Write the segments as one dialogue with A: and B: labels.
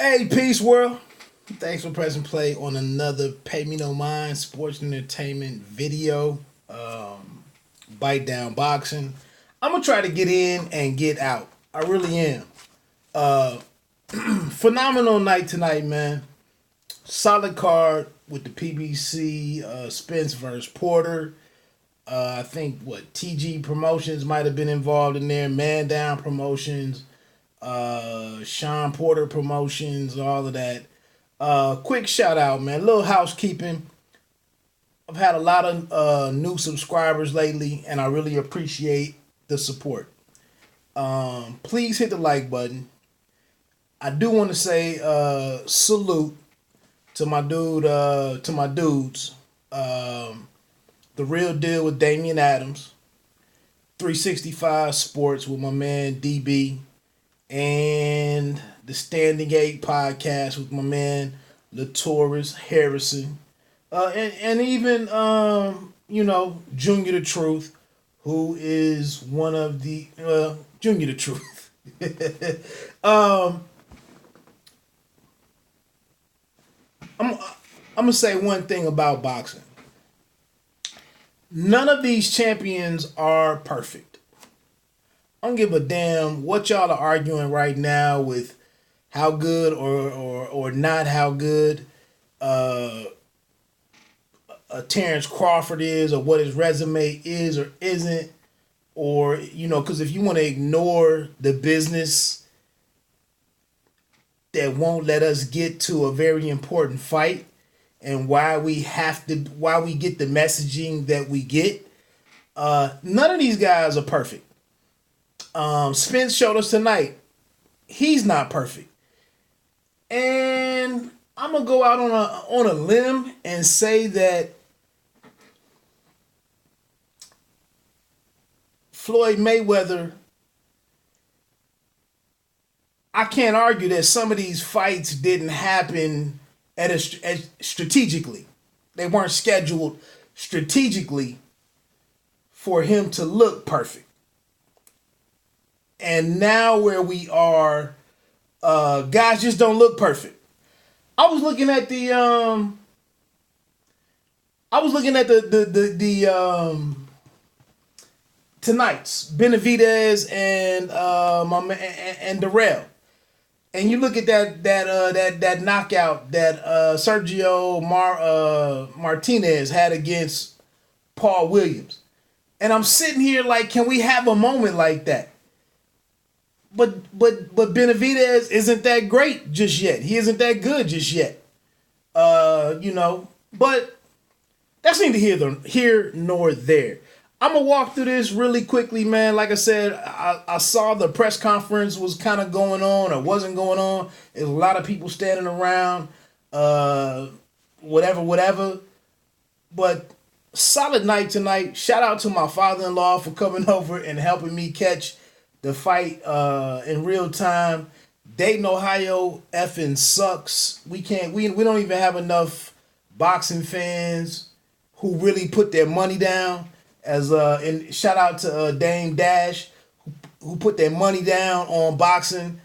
A: Hey, peace world. Thanks for pressing play on another Pay Me No Mind sports entertainment video. Bite down boxing. I'm gonna try to get in and get out. I really am. Uh, Phenomenal night tonight, man. Solid card with the PBC Spence versus Porter. I think what TG Promotions might have been involved in there. Man Down Promotions, Shawn Porter Promotions, all of that. Quick shout out, man. Little housekeeping. I've had a lot of new subscribers lately, and I really appreciate the support. Please hit the like button. I do want to say salute to my dudes. The Real Deal with Damian Adams, 365 Sports with my man DB, and the Standing 8 podcast with my man Latoris Harrison, and even Junior the Truth, who is one of the Junior the Truth. I'm gonna say one thing about boxing. None of these champions are perfect. I don't give a damn what y'all are arguing right now with how good or not how good a Terrence Crawford is, or what his resume is or isn't, or because if you want to ignore the business that won't let us get to a very important fight, and why we get the messaging that we get. None of these guys are perfect. Spence showed us tonight he's not perfect, and I'm gonna go out on a limb and say that Floyd Mayweather. I can't argue that some of these fights didn't happen strategically. They weren't scheduled strategically for him to look perfect. And now where we are, guys just don't look perfect. I was looking at the tonight's Benavidez and my man and Errol. And you look at that knockout that Sergio Martinez had against Paul Williams, and I'm sitting here like, can we have a moment like that? But Benavidez isn't that great just yet. He isn't that good just yet. But that's neither here nor there. I'm going to walk through this really quickly, man. Like I said, I saw the press conference was kind of going on or wasn't going on. There's a lot of people standing around, whatever. But solid night tonight. Shout out to my father-in-law for coming over and helping me catch the fight in real time. Dayton, Ohio effing sucks. We don't even have enough boxing fans who really put their money down. And shout out to Dame Dash who put their money down on boxing,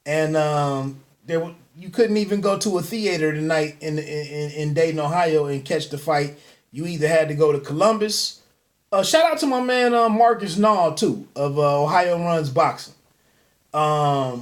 A: and you couldn't even go to a theater tonight in Dayton, Ohio, and catch the fight. You either had to go to Columbus. Shout out to my man Marcus Nall too of Ohio Runs Boxing. But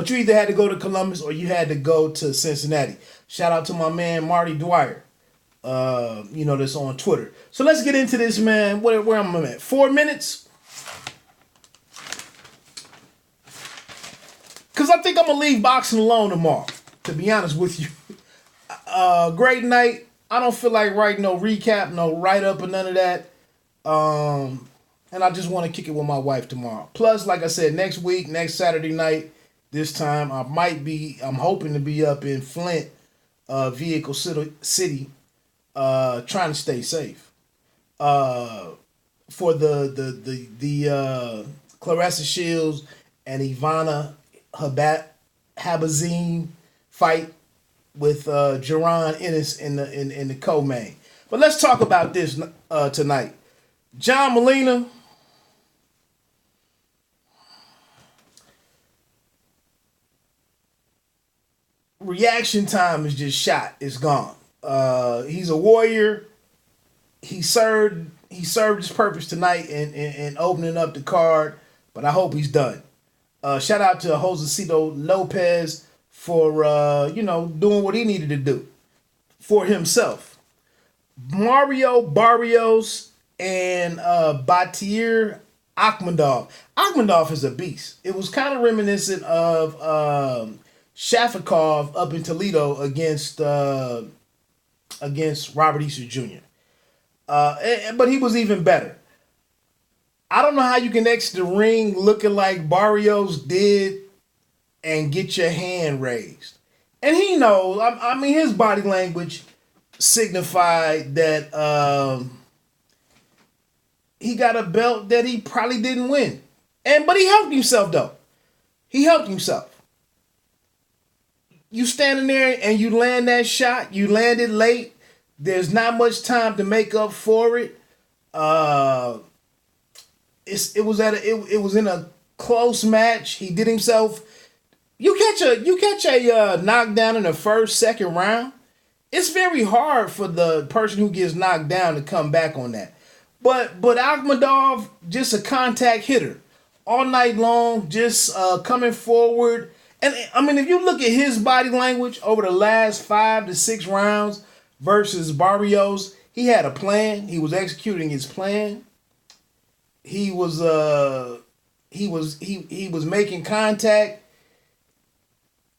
A: you either had to go to Columbus or you had to go to Cincinnati. Shout out to my man Marty Dwyer. That's on Twitter. So let's get into this, man. Where am I at? 4 minutes? Because I think I'm going to leave boxing alone tomorrow, to be honest with you. Great night. I don't feel like writing no recap, no write-up or none of that. And I just want to kick it with my wife tomorrow. Plus, like I said, next week, next Saturday night, this time, I'm hoping to be up in Flint, Vehicle City, trying to stay safe. For the Claressa Shields and Ivana Habazin fight with Jaron Ennis in the co-main. But let's talk about this tonight. John Molina reaction time is just shot. It's gone. He's a warrior. He served his purpose tonight in opening up the card, but I hope he's done. Shout out to Josecito Lopez for doing what he needed to do for himself. Mario Barrios and Batir Akhmadov. Akhmadov is a beast. It was kind of reminiscent of Shafikov up in Toledo against Robert Easter Jr. But he was even better. I don't know how you can exit the ring looking like Barrios did and get your hand raised. And he knows. I mean, his body language signified that he got a belt that he probably didn't win. But he helped himself, though. He helped himself. You standing there and you land that shot. You landed late. There's not much time to make up for it. It was in a close match. He did himself. You catch a knockdown in the first, second round. It's very hard for the person who gets knocked down to come back on that. But Akhmadov, just a contact hitter all night long, just coming forward. And I mean, if you look at his body language over the last 5 to 6 rounds versus Barrios, he had a plan. He was executing his plan. He was making contact.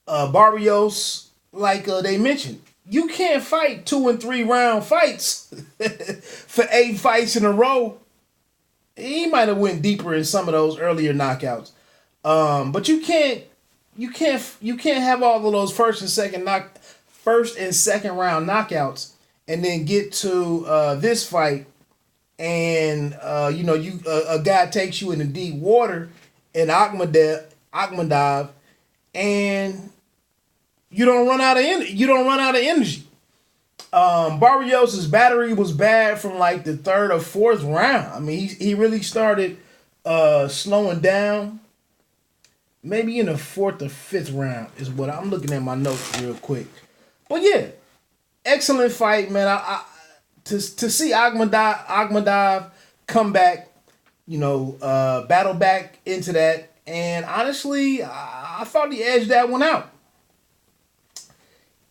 A: Barrios, like they mentioned, you can't fight 2 and 3 round fights for 8 fights in a row. He might have went deeper in some of those earlier knockouts, but you can't have all of those first and second round knockouts and then get to this fight and a guy takes you into deep water in Akhmadov and you don't run out of energy. Barrios' battery was bad from like the 3rd or 4th round. I mean, he really started slowing down. Maybe in the 4th or 5th round is what I'm looking at my notes real quick. But yeah, excellent fight, man. To see Akhmadov come back, battle back into that, and honestly, I thought he edged that one out.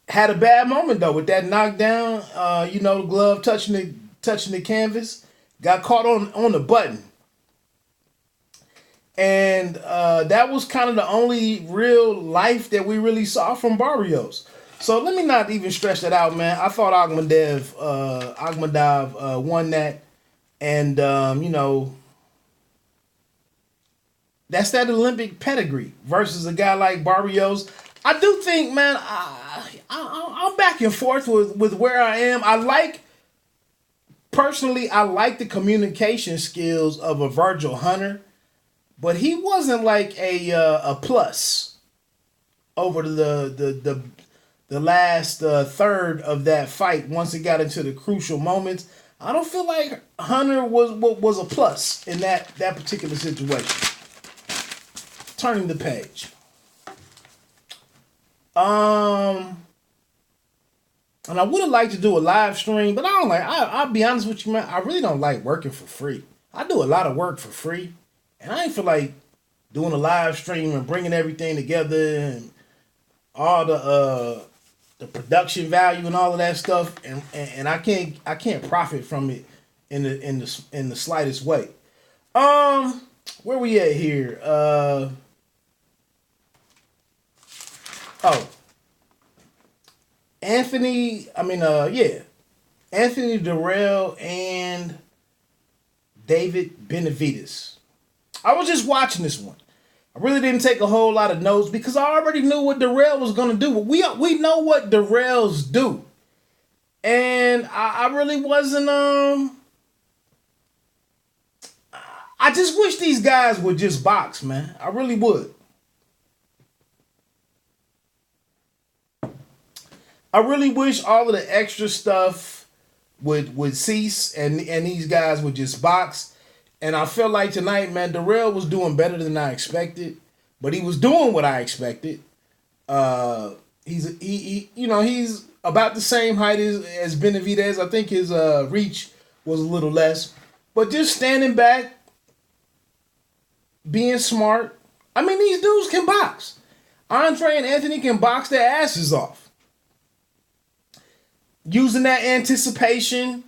A: Had a bad moment though with that knockdown. The glove touching the canvas, got caught on the button, and that was kind of the only real life that we really saw from Barrios. So let me not even stretch that out, man. I thought Akhmadov won that, and that's that Olympic pedigree versus a guy like Barrios. I do think, man, I'm back and forth with where I am. I like the communication skills of a Virgil Hunter, but he wasn't like a plus over the last third of that fight. Once it got into the crucial moments, I don't feel like Hunter was a plus in that particular situation. Turning the page. And I would have liked to do a live stream, but I'll be honest with you, man, I really don't like working for free. I do a lot of work for free, and I ain't feel like doing a live stream and bringing everything together and all the production value and all of that stuff, and I can't profit from it in the slightest way. Where we at here? Anthony Durrell and David Benavidez. I was just watching this one. I really didn't take a whole lot of notes because I already knew what Durrell was going to do. We know what Durrells do. And I really wasn't, I just wish these guys would just box, man. I really would. I really wish all of the extra stuff would cease and these guys would just box. And I felt like tonight, man, Durrell was doing better than I expected. But he was doing what I expected. He's about the same height as Benavidez. I think his reach was a little less, but just standing back, being smart. I mean, these dudes can box. Andre and Anthony can box their asses off. Using that anticipation,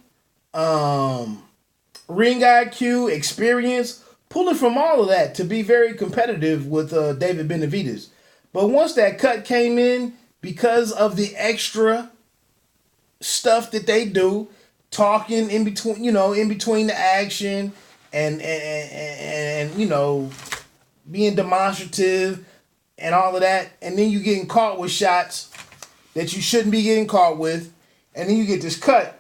A: ring IQ, experience, pulling from all of that to be very competitive with David Benavidez. But once that cut came in, because of the extra stuff that they do, talking in between, in between the action, and being demonstrative and all of that, and then you getting caught with shots that you shouldn't be getting caught with, and then you get this cut.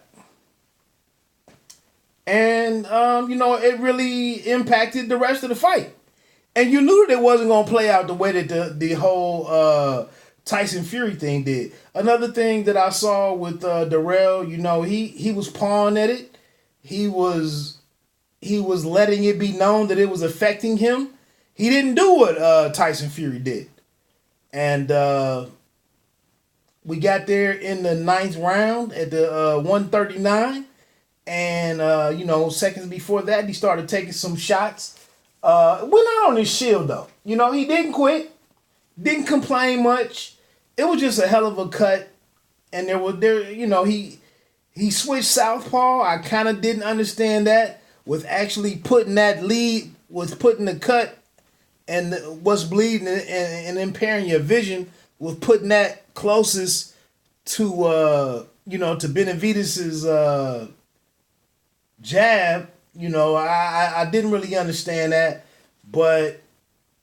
A: And, it really impacted the rest of the fight. And you knew that it wasn't going to play out the way that the whole Tyson Fury thing did. Another thing that I saw with Errol, he was pawing at it. He was letting it be known that it was affecting him. He didn't do what Tyson Fury did. And we got there in the 9th round at the 139. And, seconds before that, he started taking some shots. Went out on his shield, though. He didn't quit. Didn't complain much. It was just a hell of a cut. And he switched southpaw. I kind of didn't understand that. With actually putting that lead, with putting the cut and what's bleeding and impairing your vision, with putting that closest to, to Benavidez's jab. I didn't really understand that, but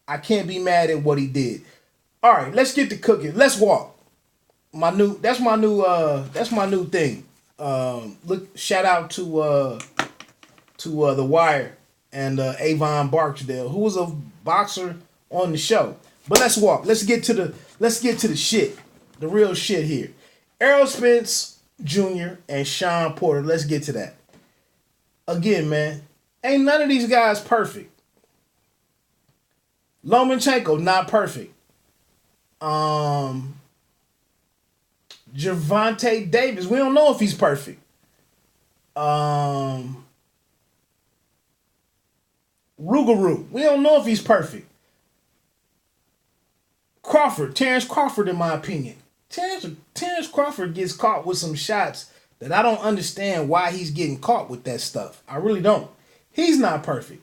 A: I can't be mad at what he did. All right, let's get to cooking. Let's walk. That's my new thing. Shout out to The Wire and Avon Barksdale, who was a boxer on the show. But let's walk. Let's get to the shit, the real shit here. Errol Spence Jr. and Shawn Porter. Let's get to that. Again, man, ain't none of these guys perfect. Lomachenko, not perfect. Gervonta Davis, we don't know if he's perfect. Rougarou, we don't know if he's perfect. Terrence Crawford, in my opinion. Terrence Crawford gets caught with some shots that I don't understand why he's getting caught with that stuff. I really don't. He's not perfect.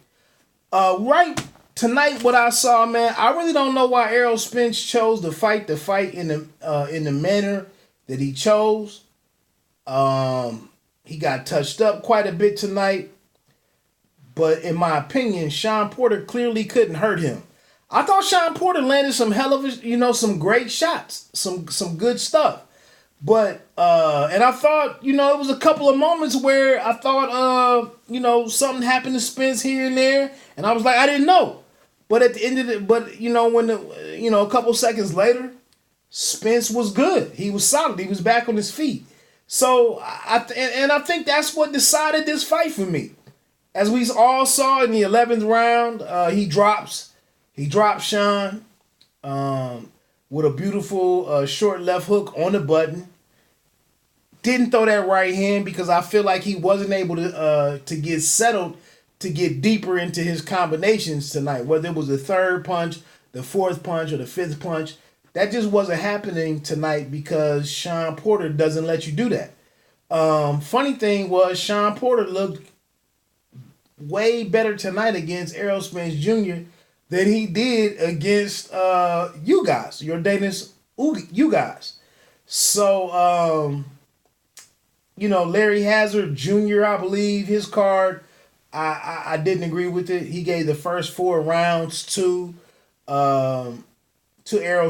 A: Right tonight, what I saw, man, I really don't know why Errol Spence chose to fight the fight in the manner that he chose. He got touched up quite a bit tonight. But in my opinion, Shawn Porter clearly couldn't hurt him. I thought Shawn Porter landed some hell of some great shots, some good stuff. But, and I thought, it was a couple of moments where I thought, something happened to Spence here and there. And I was like, I didn't know. But at the end of it, when a couple seconds later, Spence was good. He was solid. He was back on his feet. So, I think that's what decided this fight for me. As we all saw in the 11th round, he drops Shawn with a beautiful short left hook on the button. Didn't throw that right hand because I feel like he wasn't able to get settled to get deeper into his combinations tonight. Whether it was the third punch, the fourth punch, or the fifth punch, that just wasn't happening tonight because Shawn Porter doesn't let you do that. Funny thing was Shawn Porter looked way better tonight against Errol Spence Jr. than he did against you guys, your Danish you guys. So, Larry Hazard Jr., I believe, his card, I didn't agree with it. He gave the first 4 rounds to Errol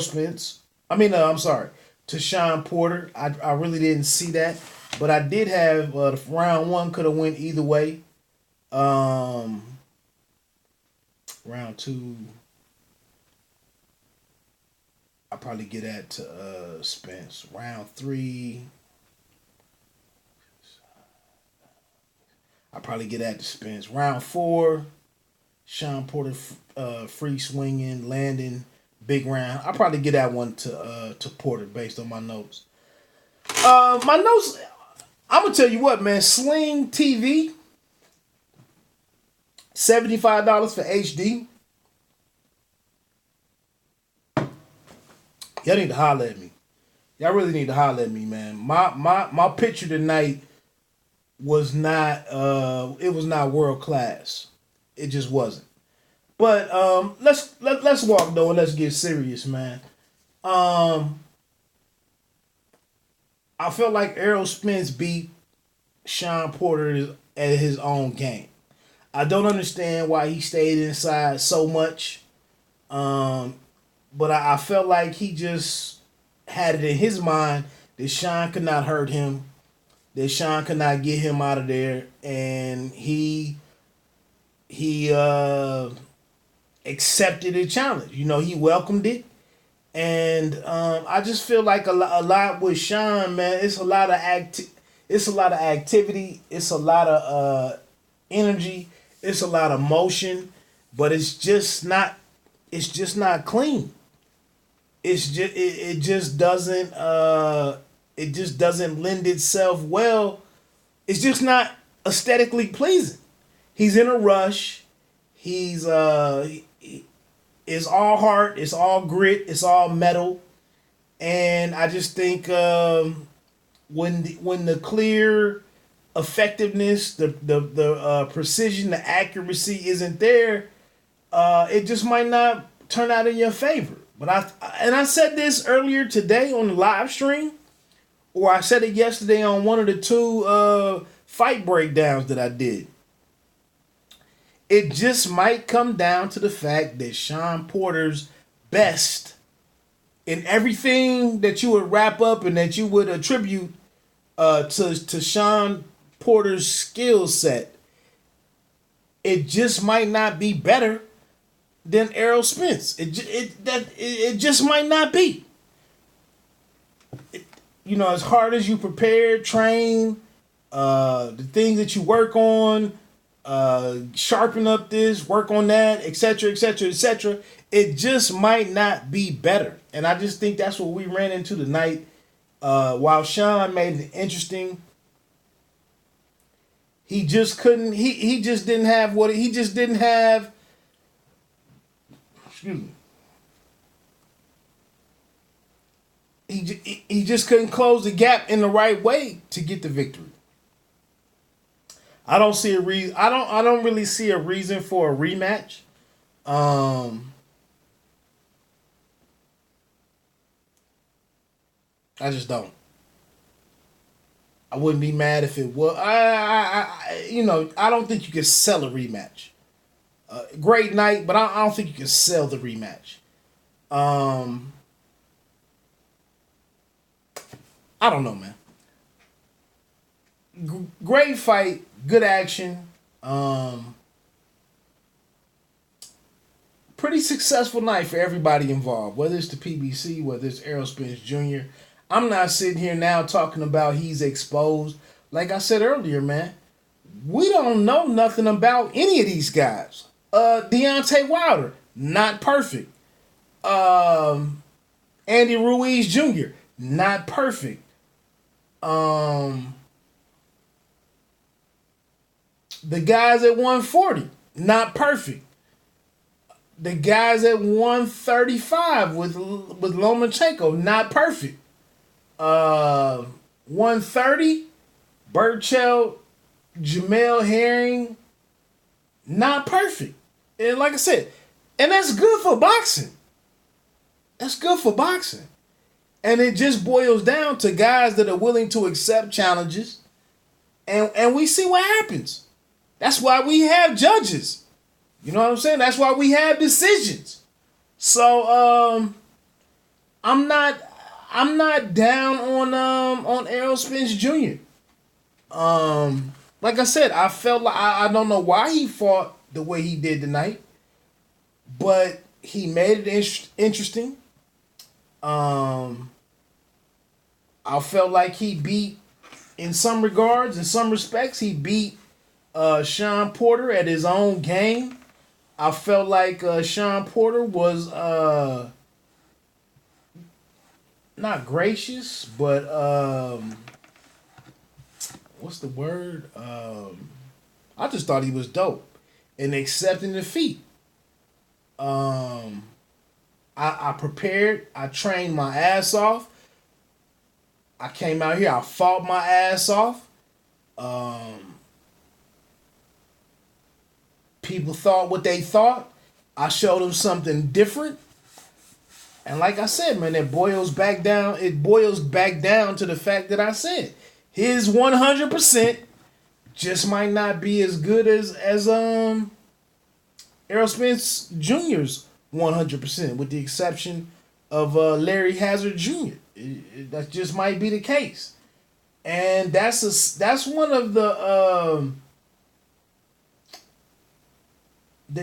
A: Spence. To Shawn Porter. I really didn't see that. But I did have round 1 could have went either way. Round 2, I'll probably get at to Spence. Round 3, I'll probably get at to Spence. Round 4, Shawn Porter free swinging, landing big round. I'll probably get that one to Porter based on my notes. My notes. I'm gonna tell you what, man. Sling TV, $75 for HD. Y'all need to holler at me. Y'all really need to holler at me, man. My picture tonight was not it was not world class. It just wasn't. But let's walk though and let's get serious, man. I felt like Errol Spence beat Shawn Porter at his own game. I don't understand why he stayed inside so much. But I felt like he just had it in his mind that Shawn could not hurt him, that Shawn could not get him out of there, and he accepted the challenge. You know, he welcomed it, and I just feel like a lot with Shawn, man. It's a lot of activity, it's a lot of energy, it's a lot of motion, but it's just not clean. It just doesn't lend itself well. It's just not aesthetically pleasing. He's in a rush. It's all heart, it's all grit, it's all metal, and I just think when the clear effectiveness, the precision, the accuracy isn't there, it just might not turn out in your favor. But I said this earlier today on the live stream, or I said it yesterday on one of the two fight breakdowns that I did. It just might come down to the fact that Shawn Porter's best in everything that you would wrap up and that you would attribute to Shawn Porter's skill set, it just might not be better than Errol Spence. It just might not be. As hard as you prepare, train, the things that you work on, sharpen up this, work on that, etc., etc., etc., it just might not be better. And I just think that's what we ran into tonight. While Shawn made it interesting, he just couldn't. He just didn't have what he just didn't have. Excuse me. He just couldn't close the gap in the right way to get the victory. I don't see a reason. I don't really see a reason for a rematch. I just don't. I wouldn't be mad if it was. I don't think you can sell a rematch. Great night, but I don't think you can sell the rematch. I don't know, man. Great fight, good action. Pretty successful night for everybody involved, whether it's the PBC, whether it's Errol Spence Jr. I'm not sitting here now talking about he's exposed. Like I said earlier, man, we don't know nothing about any of these guys. Deontay Wilder, not perfect. Andy Ruiz Jr., not perfect. The guys at 140, not perfect. The guys at 135 with Lomachenko, not perfect. 130, Burchell, Jamel Herring, not perfect. And like I said, and that's good for boxing. That's good for boxing. And it just boils down to guys that are willing to accept challenges. And we see what happens. That's why we have judges. You know what I'm saying? That's why we have decisions. So I'm not down on Errol Spence Jr. Like I said, I felt like I don't know why he fought the way he did tonight, but he made it interesting. I felt like he beat, in some regards, in some respects, he beat Shawn Porter at his own game. I felt like Shawn Porter was not gracious, but what's the word? I just thought he was dope in accepting defeat. I prepared. I trained my ass off. I came out here. I fought my ass off. People thought what they thought. I showed them something different. And like I said, man, it boils back down. It boils back down to the fact that I said his 100% just might not be as good as Errol Spence Jr.'s 100%, with the exception of Larry Hazard Jr. That just might be the case, and that's one of the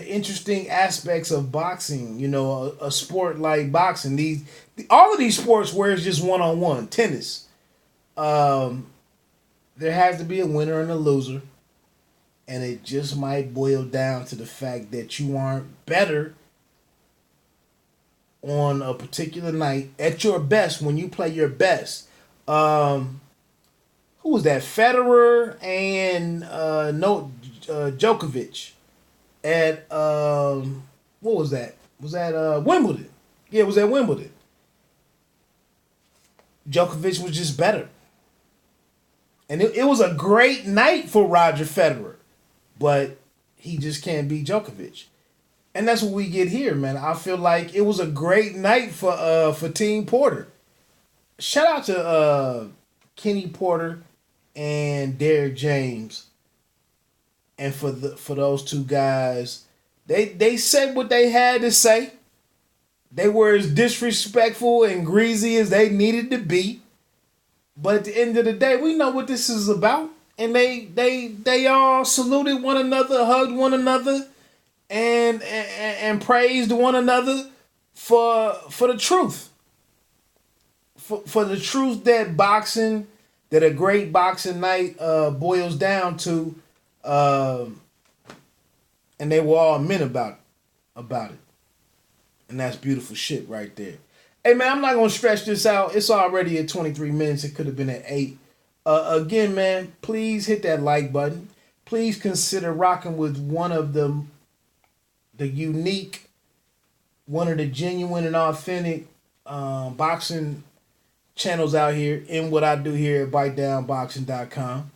A: interesting aspects of boxing. You know, a sport like boxing, all of these sports where it's just one-on-one, tennis, there has to be a winner and a loser, and it just might boil down to the fact that you aren't better on a particular night at your best when you play your best. Who was that? Federer and Djokovic at what was that? Was that Wimbledon? Yeah, it was at Wimbledon. Djokovic was just better. And it was a great night for Roger Federer, but he just can't beat Djokovic. And that's what we get here, man. I feel like it was a great night for Team Porter. Shout out to Kenny Porter and Derrick James. And for those two guys, they said what they had to say. They were as disrespectful and greasy as they needed to be. But at the end of the day, we know what this is about. And they all saluted one another, hugged one another, and praised one another for the truth. For the truth that boxing, that a great boxing night boils down to, and they were all men about it. And that's beautiful shit right there. Hey, man, I'm not going to stretch this out. It's already at 23 minutes. It could have been at 8. Again, man, please hit that like button. Please consider rocking with one of the unique, one of the genuine and authentic boxing channels out here in what I do here at BiteDownBoxing.com.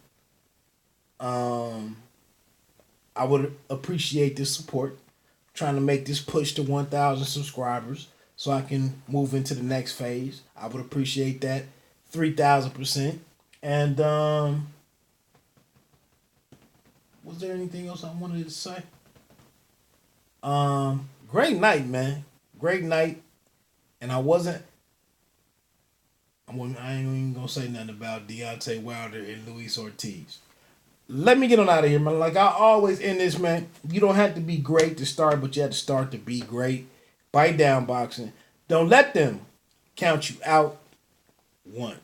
A: I would appreciate this support. I'm trying to make this push to 1,000 subscribers so I can move into the next phase. I would appreciate that 3,000%. And was there anything else I wanted to say? Great night, man. Great night. And I ain't even gonna say nothing about Deontay Wilder and Luis Ortiz. Let me get on out of here, man. Like I always end this, man. You don't have to be great to start, but you have to start to be great. Bite down boxing. Don't let them count you out. 1.